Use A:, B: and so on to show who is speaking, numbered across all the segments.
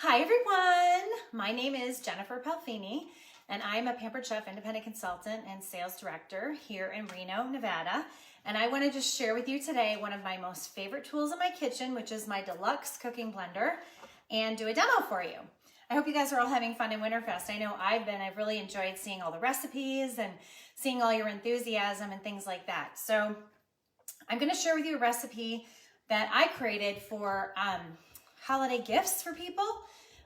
A: Hi everyone, my name is Jennifer Palfini and I'm a Pampered Chef independent consultant and sales director here in Reno, Nevada. And I want to just share with you today one of my most favorite tools in my kitchen, which is my Deluxe cooking blender, and do a demo for you. I hope you guys are all having fun in Winterfest. I know I've really enjoyed seeing all the recipes and seeing all your enthusiasm and things like that. So I'm going to share with you a recipe that I created for holiday gifts for people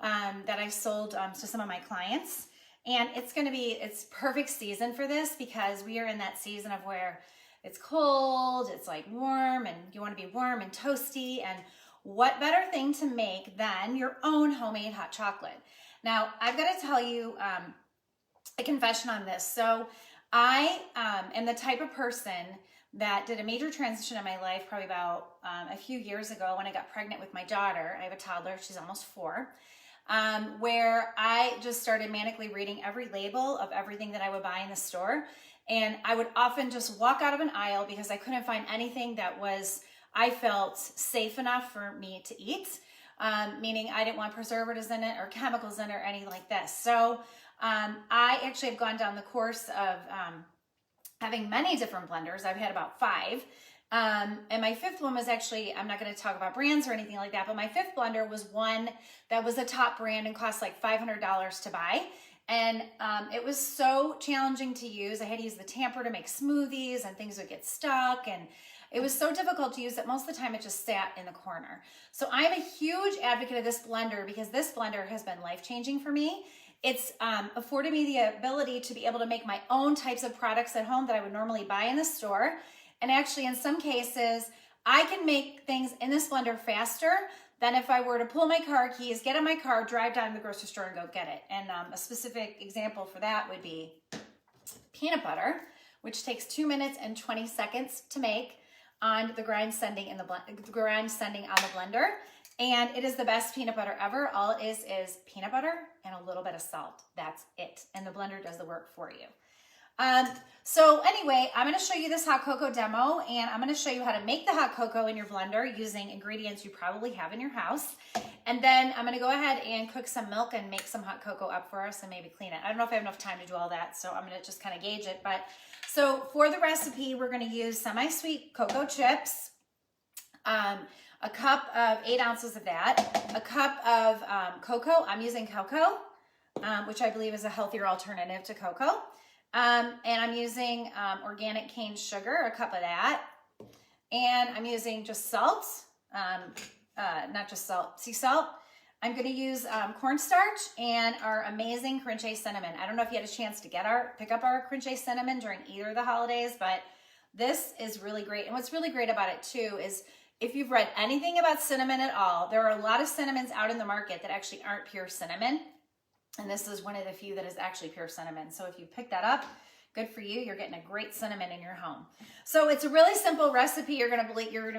A: that I sold to some of my clients. And it's perfect season for this because we are in that season of where it's cold, it's like warm, and you want to be warm and toasty. And what better thing to make than your own homemade hot chocolate? Now, I've got to tell you a confession on this. So I am the type of person that did a major transition in my life probably about a few years ago when I got pregnant with my daughter. I have a toddler, she's almost 4, where I just started manically reading every label of everything that I would buy in the store. And I would often just walk out of an aisle because I couldn't find anything that I felt safe enough for me to eat, meaning I didn't want preservatives in it or chemicals in it or anything like this. So I actually have gone down the course of having many different blenders. I've had about 5. And my 5th one was actually, I'm not going to talk about brands or anything like that, but my 5th blender was one that was a top brand and cost like $500 to buy. And it was so challenging to use. I had to use the tamper to make smoothies and things would get stuck. And it was so difficult to use that most of the time it just sat in the corner. So I'm a huge advocate of this blender because this blender has been life-changing for me. It's afforded me the ability to be able to make my own types of products at home that I would normally buy in the store. And actually, in some cases, I can make things in this blender faster than if I were to pull my car keys, get in my car, drive down to the grocery store and go get it. And a specific example for that would be peanut butter, which takes 2 minutes and 20 seconds to make on the grind sending on the blender. And it is the best peanut butter ever. All it is peanut butter and a little bit of salt. That's it. And the blender does the work for you. So anyway, I'm going to show you this hot cocoa demo, and I'm going to show you how to make the hot cocoa in your blender using ingredients you probably have in your house. And then I'm going to go ahead and cook some milk and make some hot cocoa up for us and maybe clean it. I don't know if I have enough time to do all that, so I'm going to just kind of gauge it. But so for the recipe, we're going to use semi-sweet cocoa chips, a cup of 8 ounces of that, a cup of cocoa. I'm using cocoa, which I believe is a healthier alternative to cocoa. And I'm using organic cane sugar, a cup of that. And I'm using just salt, not just salt, sea salt. I'm going to use cornstarch and our amazing Crunch cinnamon. I don't know if you had a chance to pick up our Crunch cinnamon during either of the holidays, but this is really great. And what's really great about it too is if you've read anything about cinnamon at all, there are a lot of cinnamons out in the market that actually aren't pure cinnamon. And this is one of the few that is actually pure cinnamon. So if you pick that up, good for you. You're getting a great cinnamon in your home. So it's a really simple recipe. Your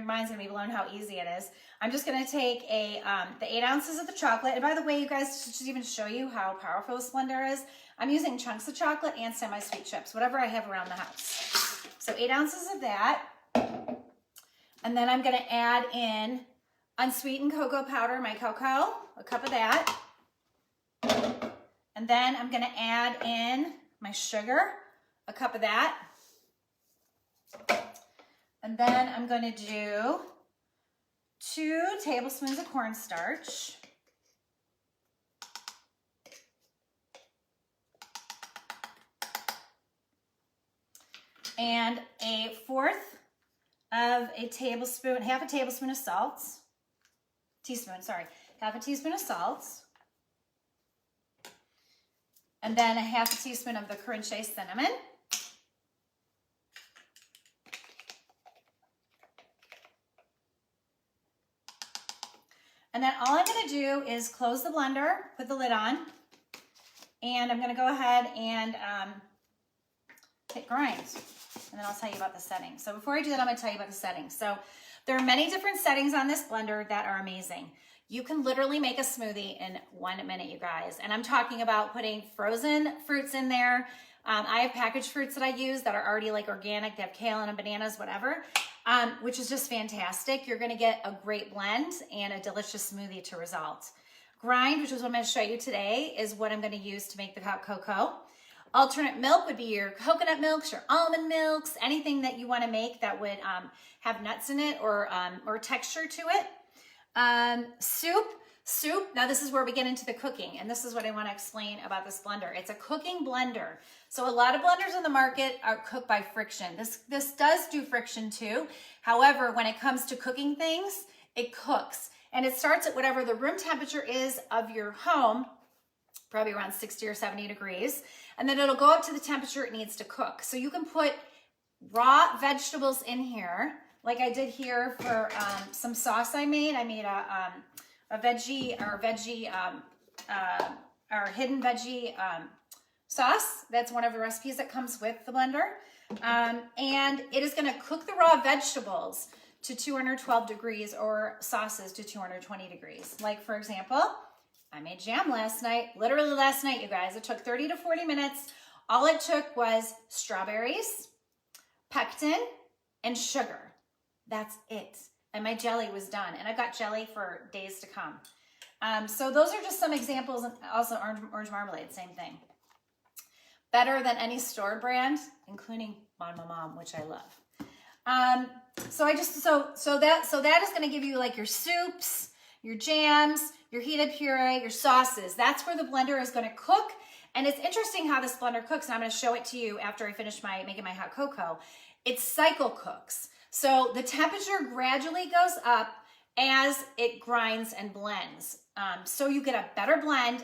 A: mind's gonna be blown how easy it is. I'm just gonna take the 8 ounces of the chocolate. And by the way, you guys, just even show you how powerful this blender is, I'm using chunks of chocolate and semi-sweet chips, whatever I have around the house. So 8 ounces of that. And then I'm gonna add in unsweetened cocoa powder, my cocoa, a cup of that. And then I'm going to add in my sugar, a cup of that. And then I'm going to do 2 tablespoons of cornstarch. And half a teaspoon of salt. Half a teaspoon of salt. And then a half a teaspoon of the Crunch cinnamon. And then all I'm going to do is close the blender, put the lid on, and I'm going to go ahead and hit grind. And then I'll tell you about the settings. So before I do that, I'm going to tell you about the settings. So there are many different settings on this blender that are amazing. You can literally make a smoothie in 1 minute, you guys. And I'm talking about putting frozen fruits in there. I have packaged fruits that I use that are already like organic. They have kale and bananas, whatever. which is just fantastic. You're gonna get a great blend and a delicious smoothie to result. Of Grind, which is what I'm going to show you today, is what I'm going to use to make the hot cocoa. Alternate milk would be your coconut milks, your almond milks, anything that you want to make that would have nuts in it or texture to it. Soup. Now this is where we get into the cooking, and this is what I want to explain about this blender. It's a cooking blender. So a lot of blenders on the market are cooked by friction. This does do friction too. However, when it comes to cooking things, it cooks. And it starts at whatever the room temperature is of your home, probably around 60 or 70 degrees. And then it'll go up to the temperature it needs to cook. So you can put raw vegetables in here, like I did here for some sauce I made. I made a hidden veggie sauce. That's one of the recipes that comes with the blender. And it is gonna cook the raw vegetables to 212 degrees or sauces to 220 degrees. Like for example, I made jam last night, literally last night, you guys. It took 30 to 40 minutes. All it took was strawberries, pectin, and sugar. That's it. And my jelly was done. And I've got jelly for days to come. So those are just some examples. And also orange marmalade, same thing. Better than any store brand, including Mom, which I love. So that is going to give you like your soups, your jams, your heated puree, your sauces. That's where the blender is going to cook. And it's interesting how this blender cooks. And I'm going to show it to you after I finish making my hot cocoa. It cycle cooks. So the temperature gradually goes up as it grinds and blends. So you get a better blend,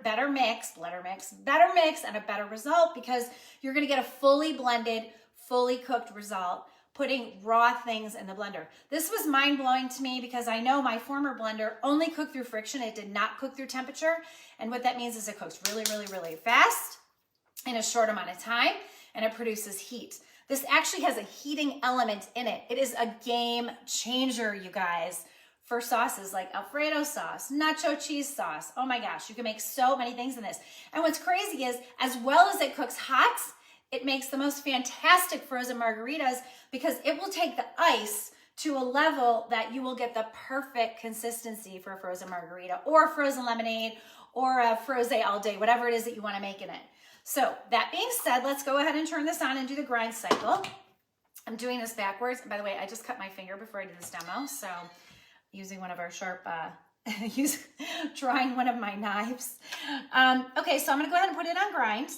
A: better mix, and a better result because you're going to get a fully blended, fully cooked result putting raw things in the blender. This was mind-blowing to me because I know my former blender only cooked through friction. It did not cook through temperature. And what that means is it cooks really, really, really fast in a short amount of time, and it produces heat. This actually has a heating element in it. It is a game changer, you guys, for sauces like Alfredo sauce, nacho cheese sauce. Oh my gosh, you can make so many things in this. And what's crazy is, as well as it cooks hot, it makes the most fantastic frozen margaritas because it will take the ice to a level that you will get the perfect consistency for a frozen margarita or a frozen lemonade or a frosé all day, whatever it is that you want to make in it. So that being said, let's go ahead and turn this on and do the grind cycle. I'm doing this backwards. And by the way, I just cut my finger before I did this demo. So using one of our sharp, trying one of my knives. Okay, so I'm gonna go ahead and put it on grind.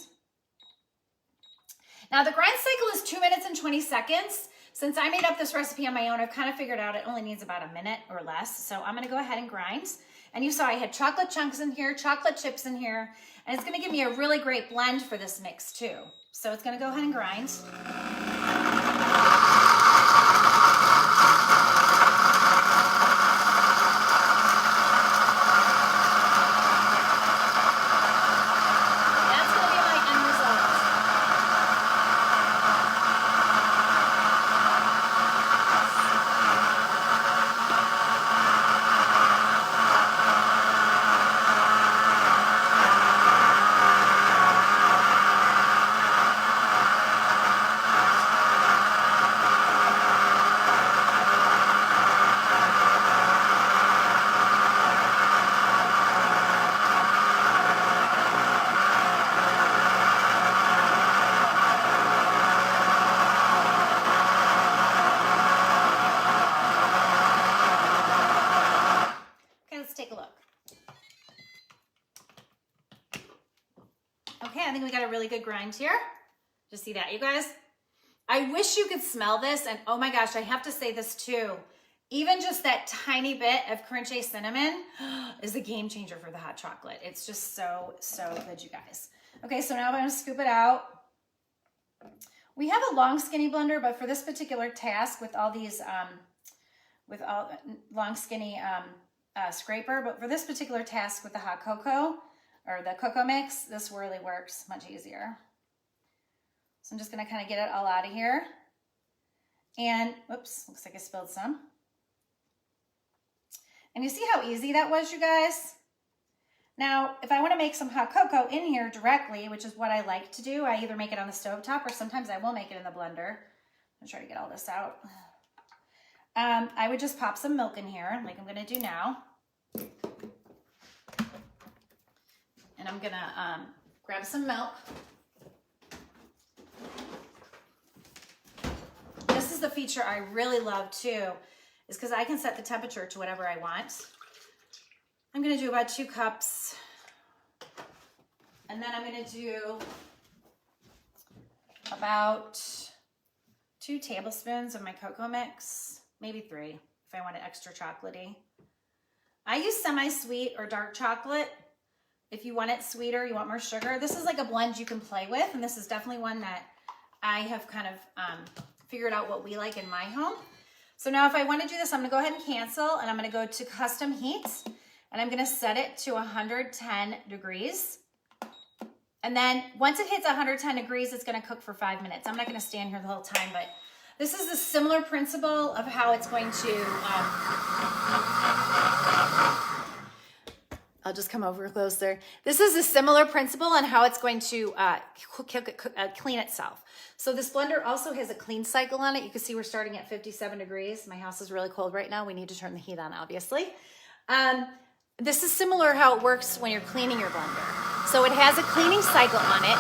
A: Now the grind cycle is 2 minutes and 20 seconds. Since I made up this recipe on my own, I've kind of figured out it only needs about a minute or less. So I'm gonna go ahead and grind. And you saw I had chocolate chunks in here, chocolate chips in here, and it's gonna give me a really great blend for this mix too. So it's gonna go ahead and grind. I think we got a really good grind here. Just see that, you guys? I wish you could smell this, and oh my gosh, I have to say this too. Even just that tiny bit of crunchy cinnamon is a game changer for the hot chocolate. It's just so, so good, you guys. Okay, so now I'm gonna scoop it out. We have a long skinny blender, but for this particular task with all these, long skinny scraper, but for this particular task with the hot cocoa, or the cocoa mix, this really works much easier. So I'm just gonna kind of get it all out of here. And, whoops, looks like I spilled some. And you see how easy that was, you guys? Now, if I wanna make some hot cocoa in here directly, which is what I like to do, I either make it on the stovetop or sometimes I will make it in the blender. I'm gonna try to get all this out. I would just pop some milk in here, like I'm gonna do now. And I'm gonna grab some milk. This is the feature I really love too, is because I can set the temperature to whatever I want. I'm gonna do about 2 cups. And then I'm gonna do about 2 tablespoons of my cocoa mix, maybe 3 if I want it extra chocolatey. I use semi-sweet or dark chocolate. If you want it sweeter, you want more sugar. This is like a blend you can play with, and this is definitely one that I have kind of figured out what we like in my home. So now if I want to do this, I'm gonna go ahead and cancel, and I'm gonna go to custom heat, and I'm gonna set it to 110 degrees. And then once it hits 110 degrees, it's gonna cook for 5 minutes. I'm not gonna stand here the whole time, but this is a similar principle of how it's going to, I'll just come over closer. This is a similar principle on how it's going to clean itself. So this blender also has a clean cycle on it. You can see we're starting at 57 degrees. My house is really cold right now. We need to turn the heat on, obviously. This is similar how it works when you're cleaning your blender. So it has a cleaning cycle on it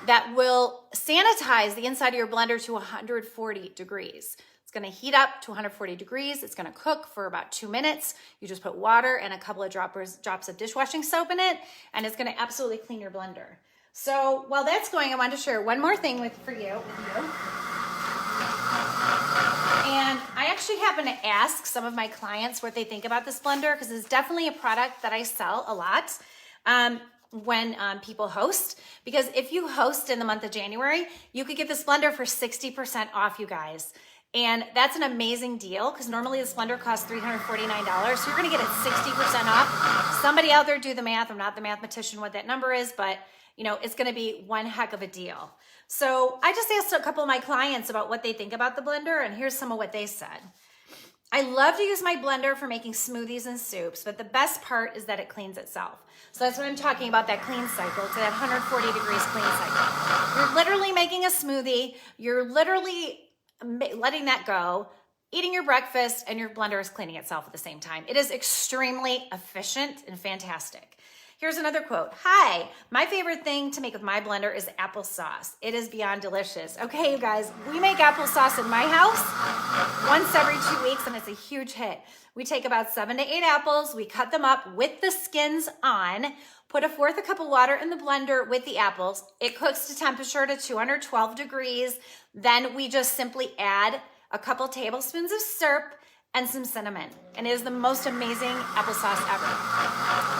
A: that will sanitize the inside of your blender to 140 degrees. It's gonna heat up to 140 degrees. It's gonna cook for about 2 minutes. You just put water and a couple of drops of dishwashing soap in it, and it's gonna absolutely clean your blender. So while that's going, I wanted to share one more thing with you. And I actually happen to ask some of my clients what they think about this blender, because it's definitely a product that I sell a lot when people host. Because if you host in the month of January, you could get this blender for 60% off, you guys. And that's an amazing deal, because normally this blender costs $349. So you're gonna get it 60% off. Somebody out there do the math. I'm not the mathematician what that number is, but you know, it's gonna be one heck of a deal. So I just asked a couple of my clients about what they think about the blender, and here's some of what they said. I love to use my blender for making smoothies and soups, but the best part is that it cleans itself. So that's what I'm talking about, that clean cycle, to that 140 degrees clean cycle. You're literally making a smoothie, you're literally letting that go, eating your breakfast, and your blender is cleaning itself at the same time. It is extremely efficient and fantastic. Here's another quote. Hi, my favorite thing to make with my blender is applesauce. It is beyond delicious. Okay, you guys, we make applesauce in my house once every 2 weeks, and it's a huge hit. We take about 7 to 8 apples, we cut them up with the skins on, put a fourth a cup of water in the blender with the apples. It cooks to temperature to 212 degrees. Then we just simply add a couple tablespoons of syrup and some cinnamon. And it is the most amazing applesauce ever.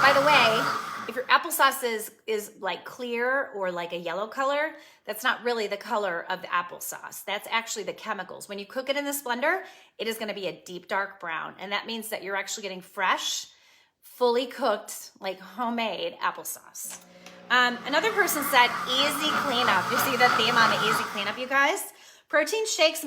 A: By the way, if your applesauce is like clear or like a yellow color, that's not really the color of the applesauce. That's actually the chemicals. When you cook it in this blender, it is gonna be a deep dark brown. And that means that you're actually getting fresh, fully cooked, like homemade applesauce. Another person said easy cleanup. You see the theme on the easy cleanup, you guys? Protein shakes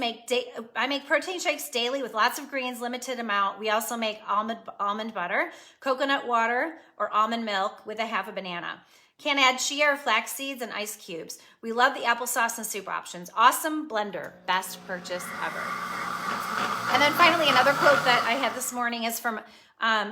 A: I make protein shakes daily with lots of greens, limited amount. We also make almond butter, coconut water, or almond milk with a half a banana. Can add chia or flax seeds and ice cubes. We love the applesauce and soup options. Awesome blender, best purchase ever. And then finally, another quote that I had this morning is from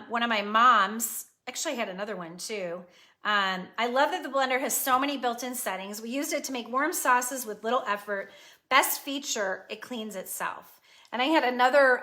A: one of my moms. Actually, I had another one too. I love that the blender has so many built-in settings. We used it to make warm sauces with little effort. Best feature, it cleans itself. And I had another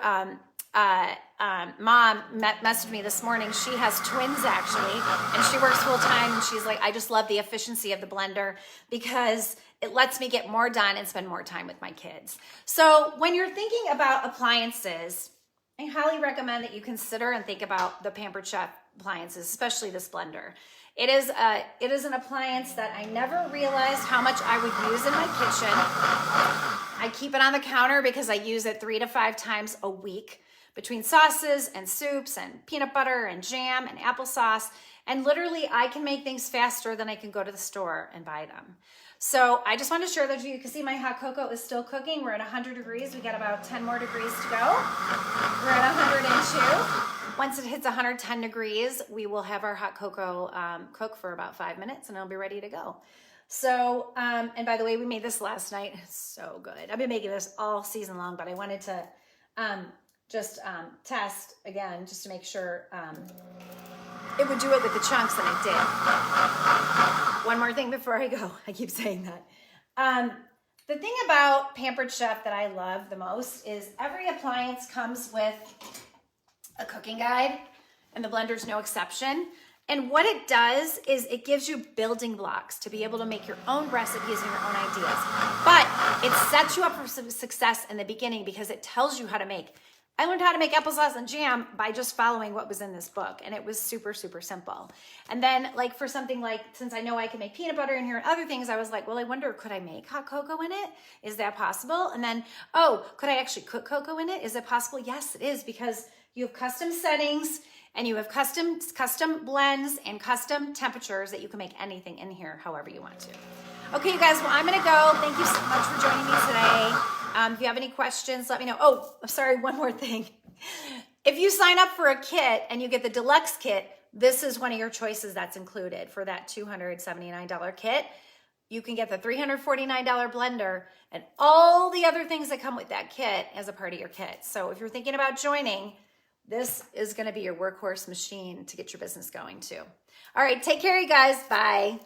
A: mom message me this morning. She has twins actually, and she works full time. And she's like, I just love the efficiency of the blender because it lets me get more done and spend more time with my kids. So when you're thinking about appliances, I highly recommend that you consider and think about the Pampered Chef appliances, especially this blender. It is an appliance that I never realized how much I would use in my kitchen. I keep it on the counter because I use it 3 to 5 times a week between sauces and soups and peanut butter and jam and applesauce. And literally I can make things faster than I can go to the store and buy them. So I just want to share that with you. You can see my hot cocoa is still cooking. We're at 100 degrees. We got about 10 more degrees to go. We're at 102. Once it hits 110 degrees, we will have our hot cocoa cook for about 5 minutes and it'll be ready to go. So, and by the way, we made this last night. It's so good. I've been making this all season long, but I wanted to just test again, just to make sure it would do it with the chunks, and it did. One more thing before I go. I keep saying that. The thing about Pampered Chef that I love the most is every appliance comes with a cooking guide, and the blender's no exception. And what it does is it gives you building blocks to be able to make your own recipes and your own ideas. But it sets you up for some success in the beginning because it tells you how to make. I learned how to make applesauce and jam by just following what was in this book, and it was super, super simple. And then like for something like, since I know I can make peanut butter in here and other things, I was like, well, I wonder, could I make hot cocoa in it? Is that possible? And then, oh, could I actually cook cocoa in it? Is it possible? Yes, it is, because you have custom settings and you have custom blends and custom temperatures that you can make anything in here however you want to. Okay, you guys, well, I'm gonna go. Thank you so much for joining me today. If you have any questions, let me know. Oh, I'm sorry, one more thing. If you sign up for a kit and you get the deluxe kit, this is one of your choices that's included for that $279 kit. You can get the $349 blender and all the other things that come with that kit as a part of your kit. So if you're thinking about joining, this is gonna be your workhorse machine to get your business going too. All right, take care, you guys. Bye.